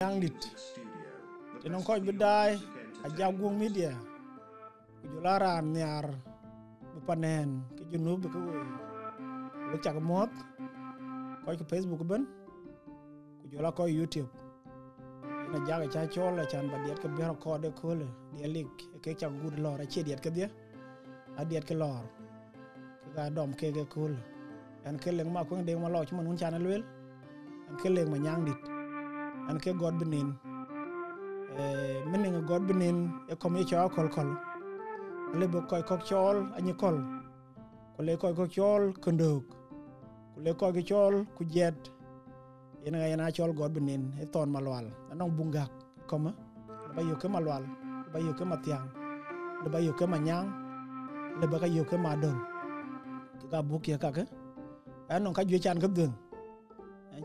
yang dit tenong ko bedai ajagung media kujularan nyar bepanen ke junub ke we chak mot ko ke Facebook ben kujula ko YouTube na jaga cha chola chan badiat ke bero ko de kole dia lik ke chak gud lor a che diet ke dia adiat ke lor ke ga dom ke kole an ke Leek Makuek Deng Malou chuma nun chana lwel an ke leng ma nyang dit an ke god benin mening god benin e kom ye cha kol le bo koy kok chol ani kol ko le koy kok chol kondok ko le koy chol ku jet yen nga yana chol god benin e ton malwal anong bungak koma ba yo ke malwal ba yo ke matiang le ba yo ke manyang le ba ka yo ke madon ka buk ya ka ke anong ka jwe chan ka deng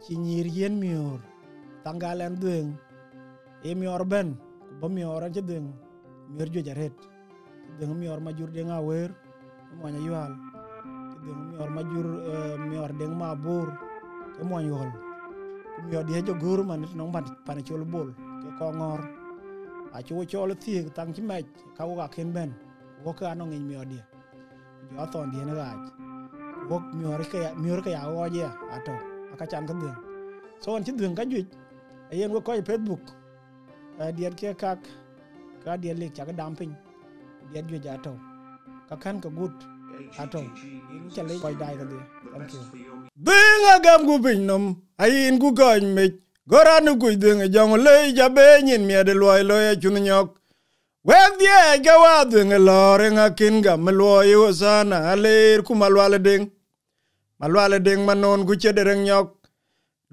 chi nyir yen mior tangalen deng e mior ben ba mior an deng mior jo jaret deng mior majur deng awer mo nya yual deng mior majur mior deng mabur ke mo yol mior die jo gur man no pan chol bol ke ko ngor a chu chol thi tang chi mech ka wa ken ben wo ka no ngi mior die jo ton die na ga wo mior ke ya wo je ato aka chan ka deng so an chi deng ka ju yen wo ko Facebook diet ke kak ka diet lek cha ka damping diet ju ja to ka kan ka gut ato in chale koy dai ka dia thank you binga gam gu pinnum ayin gu goñ me goranu gu deng jong le jabe nyin me de loy loy chun nyok wek die ga wa deng lore nga kin gam loy osana aler ku malwale deng manon gu chedereng nyok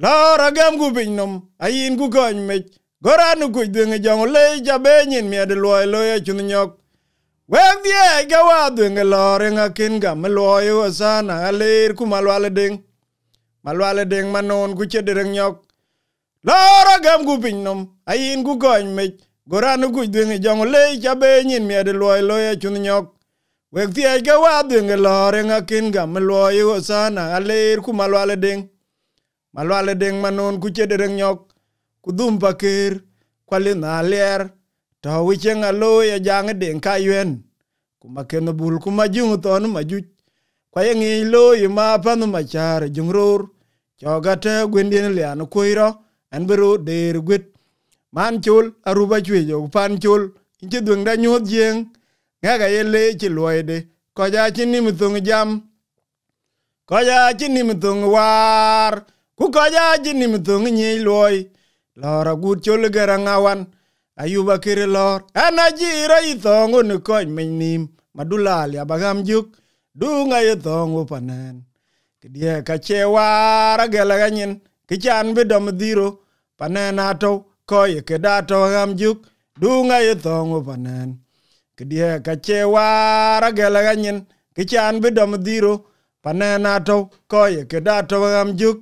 lora gam gu pinnum ayin gu goñ me goranu gu deng jong le jabe nyin me de loy loy chun nyok wek die ga wa deng lore nga kin gam loy osana aler ku malwale deng manon gu chedereng nyok lora gam gu pinnum ayin gu goñ me goranu gu deng jong le jabe nyin me de loy loy chun nyok wek die ga wa deng lore nga kin gam loy osana aler ku malwale deng manon gu chedereng nyok ku dum pakir kwali na ler to wicheng aloy ajang deng kaywen kuma ken bul kuma jung ton majuj kwa yengi loy ma panu machar jungror chogate gwendien lian kuiro an bero der gwet man chul aruba chwejo pan chul inche dung da nyot jeng ngaga yele chi loyde ko ja chini mithung jam ko ja chini mithung war ku ko ja chini mithung nyi loy lora gut chul garangawan ayuba kire lor anajira ithongo ni koy menim madulal ya bagam juk dunga yithongo panen kidie kachewara gela ganyin kichan bidom dhiro panen ato koy kedato gam juk dunga yithongo panen kidie kachewara gela ganyin kichan bidom dhiro panen ato koy kedato gam juk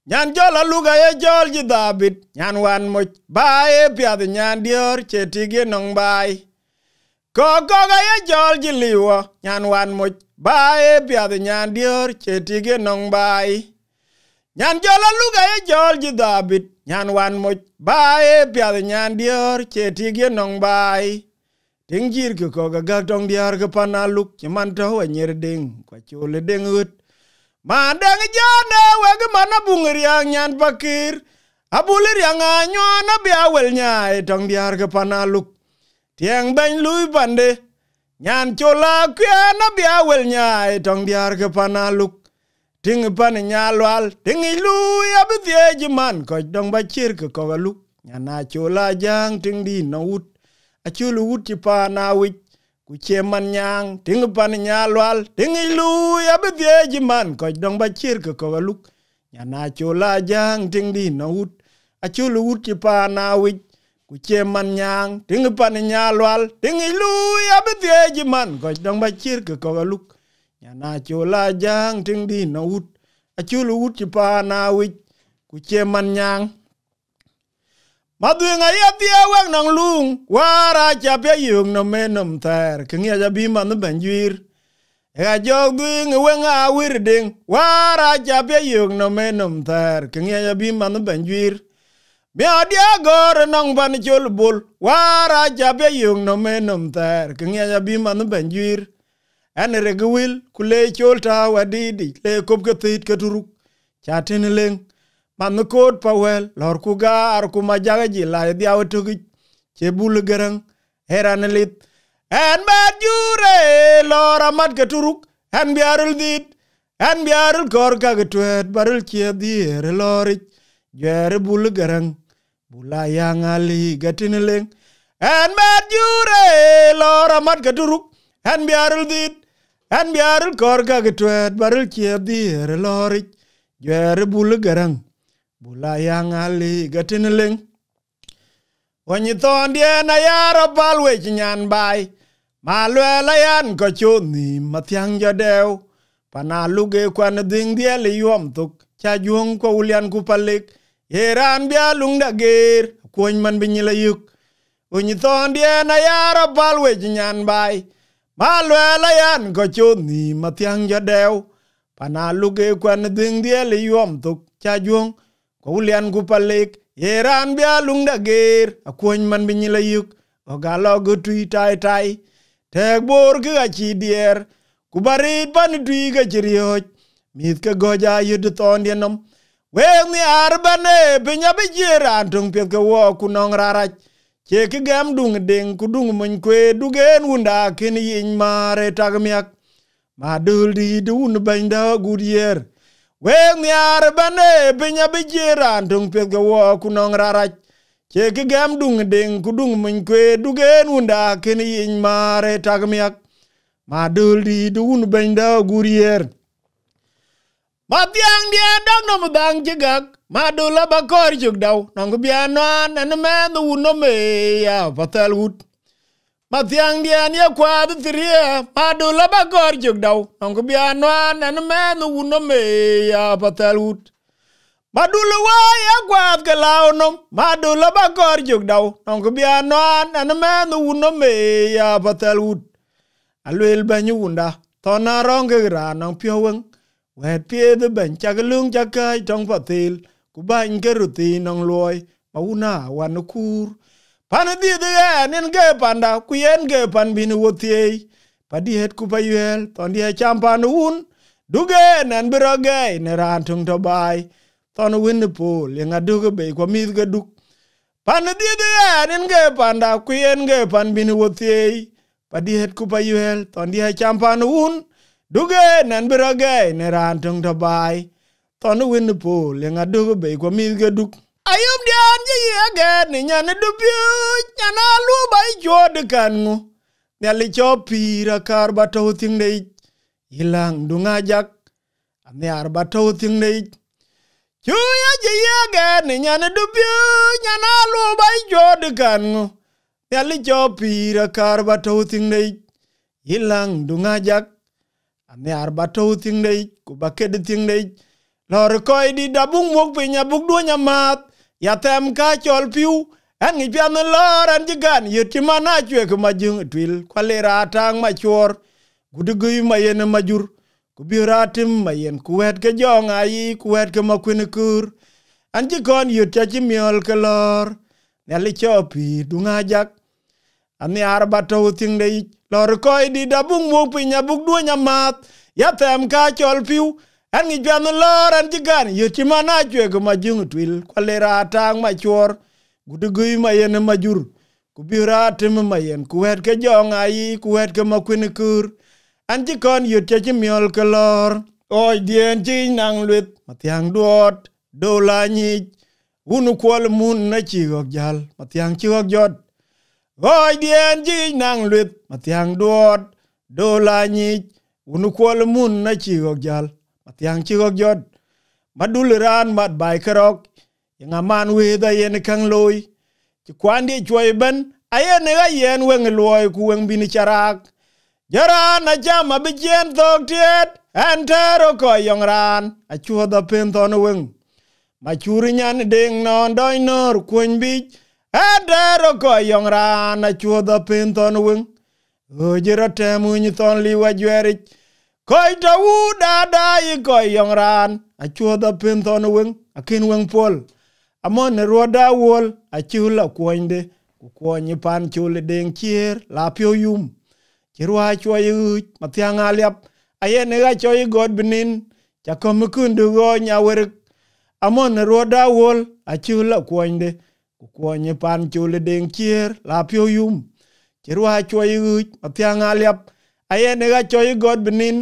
nyan jola luga ye jol ji dabit nyan wan moch bae piad nyan dior chetige nong bai koko ga ye jol ji liwo nyan wan moch bae piad nyan dior chetige nong bai nyan jola luga ye jol ji dabit nyan wan moch bae piad nyan dior chetige nong bai ting jir ke ko ga tong diar ke panaluk chiman to wanyer ding kwa chule ding ut mandang jana wege mana bungriang nyan pakir abulir yang anyona biawel nyai tong diar ke panaluk tiang ben lui pande nyan chola kena biawel nyai tong diar ke panaluk ting pan nyalwal ting lui abithie jiman ko dong bachir ke kogaluk nyana chola jang ting di naut achulu uti panawik kucheman nyang ting pan nyalwal ting ilu ya bedie jiman ko dong bachir ke kogaluk nyana chola jang ting di naut achulu uti panawik kucheman nyang ting pan nyalwal ting ilu ya bedie jiman ko dong bachir ke kogaluk nyana chola jang ting di naut achulu uti panawik kucheman nyang Madunga yatia wang nang lung wara chapya yung no menom ter kingia jabi manu banjir Ega jog duing wenga wirding wara chapya yung no menom ter kingia jabi manu banjir mi adia gor nong ban chol bul wara jabe yung no menom ter knya ya bi man banjir an regwil kule chol ta wadidi le kop ketit keturuk chatin leng man kod pawel lor ku gar ku majaga ji la dia otugi chebul garang heran lit en badjure lor amat keturuk an biarul dit an biarul kor ka getwet barul che dier lorit yer bul garang bula yang ali gatin leng en badjure lor amat keturuk an biarul dit an biarul kor ka getwet barul che dier lorit yer bul garang bula yang ali gatin leng wanyi ton dia na yaro palwe nyan bai malwela yan ko choni matyang jadew pana luge kwan ding dia le yom tuk cha juong ko ulian ku palik yeran bia lung da ger koñ man binyila yuk wanyi ton dia na yaro palwe nyan bai malwela yan ko choni matyang jadew pana luge kwan ding dia le yom tuk cha juong ko ulian ku palik yeran bia lung da ger koñ man binyila yuk o galo go tui tai tai tek bor ga chi dier ku barit pan tui ga chirioj mit ka goja yud ton dienom we ni arbane pinya be jiran tung pet ka wo ku nong rarach che ki gam dung ding ku dung mun kwe dugen wunda kin yin mare tagmiak ma dul di dun banda gudier we ni arbane pinya be jiran tung pet ka wo ku nong rarach che ki gam dung ding ku dung mun kwe dugen wunda kin yin mare tagmiak ma dul di dun banda gudier Matiang dia dang no dang jegak madula bakor juk daw nong bianan an man uno me ya patal wut Matiang dia ni kwa de tria madula bakor juk daw nong bianan an man uno me ya patal wut madula wa ya kwa galaw no madula bakor juk daw nong bianan an man uno me ya patal wut alwel banyunda tona rongira nong pioweng wet pie the ben chagalung chakai tong patil ku ban keruti nong loy mauna wan kur pan di de en ge panda ku yen ge pan bin wotie padi het ku payel ton die champan un duge nan broge ne ran tung to bai ton win po le ngadu be ko mi ge duk pan di de en ge panda ku yen ge pan bin wotie padi het ku payel ton die champan un duge nan broge ne ran tung to bai ton win po le ngadu be ko mi ge duk ayum dian ji again ni nyan du pi nyan alu bai jod kan ngu nyali chopira kar bato ting nei ilang dunga jak ane ar bato ting nei chu ya ji again ni nyan du pi nyan alu bai jod kan ngu nyali chopira kar bato ting nei ilang dunga jak ane ar bato ting nei ku baked ting nei lor koy di dabung mok pinya buk du nyamat ya tem ka chol piu an ngi pian lor an jigan yiti mana chwe ko majung twil kwalera tang ma chor gudugui mayen majur ku biratim mayen kuwet ke jonga yi kuwet ke makwin kur an jikon yut cha chimiol ke lor neli chopi dunga jak an yar bato ting dei lor koy di dabung mok pinya buk du nyamat ya tem ka chol piu an ngi pian lor an jigan yiti mana chwe ko majung twil kwalera tang ma chor gudugui mayen majur ku biratim mayen kuwet ke jonga yi kuwet ke makwin kur an jikon yut cha chimiol ke lor oi dien chi nang lwet matiang duot do la nyi unu kwal mun na chi gok jal matiang chi gok jot oi dien chi nang lwet matiang duot do la nyi unu kwal mun na chi gok jal matiang chi gok jot madul ran mat bai kerok yang aman we da yen kang loy ti kwandi choi ben ayen ga yen wen loy ku wen bin charak jara na jama bi jen tok tiet entero ko yong ran a chuo da pen ton wen ma churi nyan ding non doi nor kun bi entero ko yong ran a chuo da pen ton wen o jira temu ni ton li wa jwerik koi ta u da da yi ko yong ran a chuo da pen ton wen akin wen pol amon roda wol a chula kwonde ku kwonyi pan chule deng chier la pyo yum chirwa choy mathianga liap ayene ga choy god benin chakom kundu go nyawer amon roda wol a chula kwonde ku kwonyi pan chule deng chier la pyo yum chirwa choy mathianga liap ayene ga choy god benin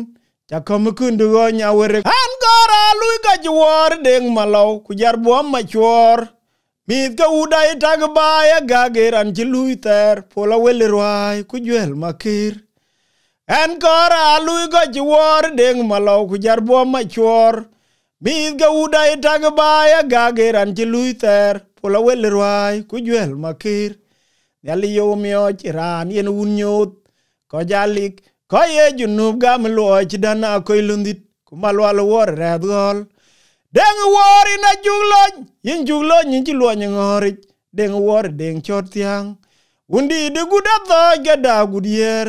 chakom kundu go nyawer an gora lui ga jwor deng Malou ku jar buam machwor mit ka uda itag baya gageran ci lui ter pola wele rwai ku juel makir en gora lui ga jwor deng Malou ku jar buam machwor mit ka uda itag baya gageran ci lui ter pola wele rwai ku juel makir yali yo mio chiran yen unyot ko jalik ko ye junub gam lo ci dana ko lundit ku malwal wor redgol deng wori na juglon yin ci lo ngori deng wor deng chotiang undi de guda tho gada gudier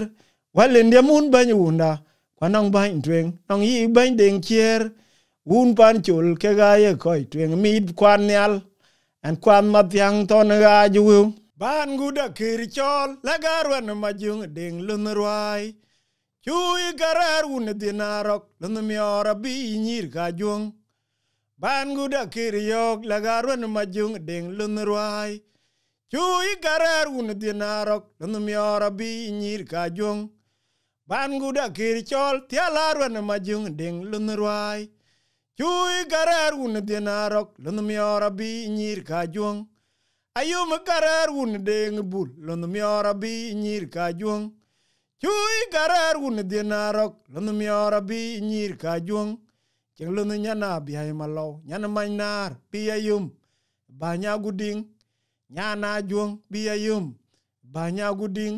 wale ndemun banyunda kwanang ban tweng nong yi ban deng chier un pan chul ke ga ye koy tweng mid kwan nyal an kwan matyang ton ga juwu ban guda kir chol la garwan majung deng lunrwai chui garar un dinarok lun miora bi nyir ga jung ban guda kir yok la garwan majung deng lunrwai chui garar un dinarok lun miora bi nyir ga jung ban guda kir chol tialarwan majung deng lunrwai chui garar un dinarok lun miora bi nyir ga jung ayum garar un deng bul lun miora bi nyir ga jung chui garar un dinarok lun miora bi nyir ga jung cheng lun nyana bihay Malou nyana mainar biyayum banya guding nyana jung biyayum banya guding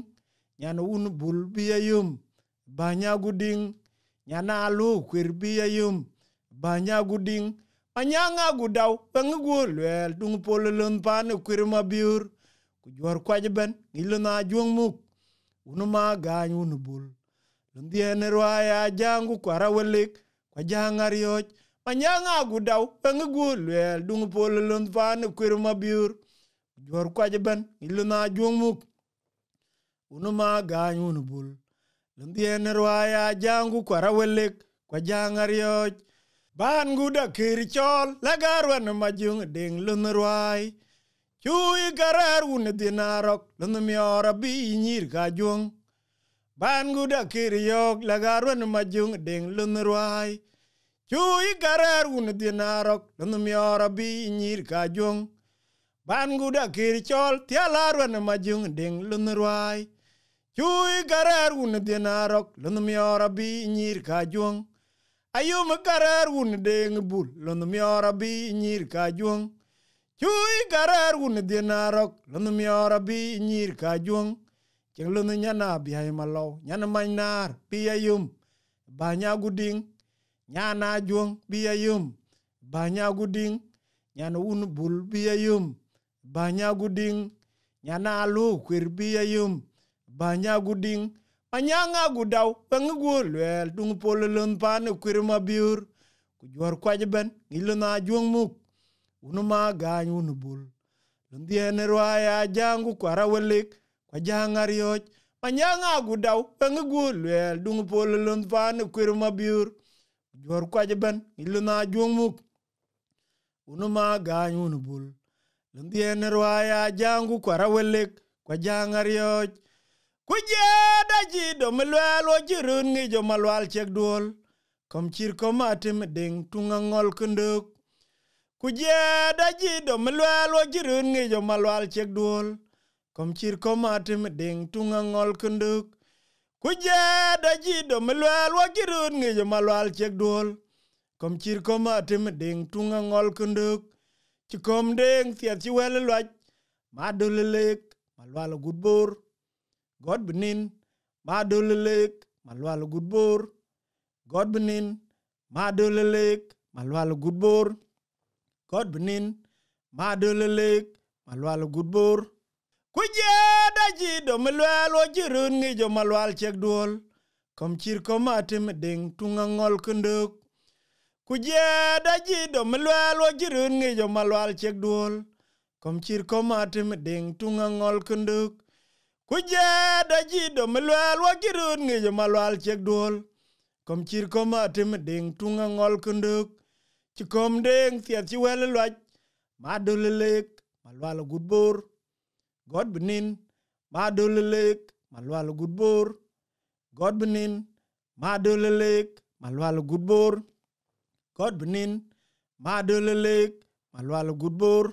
nyana un bul biyayum banya guding nyana lu kwir biyayum banya guding anyanga gudaw pengul wel dung pololon pan kwir mabiur ku jor kwajben ngiluna jung muk unuma gany unubul lundien rwaya jangu kwara welik kwa jangar yoj manyanga gudaw pengul wel dung pololon pan kwir mabiur jor kwajben ngiluna jung muk unuma gany unubul lundien rwaya jangu kwara welik kwa jangar yoj ban guda kir chol la garwan majung deng lunrwai chui garar un dinarok lun miora bi nyir ga jung ban guda kir yok la garwan majung deng lunrwai chui garar un dinarok lun miora bi nyir ga jung ban guda kir chol tialarwan majung deng lunrwai chui garar un dinarok lun miora bi nyir ga jung ayum garar un deng bul lun miora bi nyir ga jung chui garar un dinarok lun miora bi nyir ga jung cheng lun nyana bihay Malou nyana mainar biyayum banya guding nyana jung biyayum banya guding nyana un bul biyayum banya guding nyana lu kwir biyayum banya guding anyanga gudaw pengul wel dung pololon pan kwir mabiur ku jor kwajben ngiluna jung muk unuma gany unubul lundien rwaya jangu kwara welik kwa jangar yoj anyanga gudaw pengul wel dung pololon pan kwir mabiur ku jor kwajben ngiluna jung muk unuma gany unubul lundien rwaya jangu kwara welik kwa jangar yoj kujeda jido melwelo jirun ngi jo malwal chek duol kom chir komatim ding tunga ngol kunduk kujeda jido melwelo jirun ngi jo malwal chek duol kom chir komatim ding tunga ngol kunduk kujeda jido melwelo jirun ngi jo malwal chek duol kom chir komatim ding tunga ngol kunduk chikom ding thiet chiwele lwaj madulelek malwal gudbor God benin madolelek malwal gudbor God benin madolelek malwal gudbor God benin madolelek malwal gudbor kujeda jido melwelo jirun ngi jo malwal chek duol kom chir komatim ding tunga ngol kunduk Kujeda jido malwal wajirun ngejo malwal chek duol. Kom chir komate medeng tunga ngol kenduk. Kujeda jido malwal wajirun ngejo malwal chek duol. Kom chir komate medeng tunga ngol kenduk. Chikom deng thiat chiwele lwaj. Madolelek malwal gudbor. God benin. Madolelek malwal gudbor. God benin. Madolelek malwal gudbor. God benin. Madolelek malwal gudbor.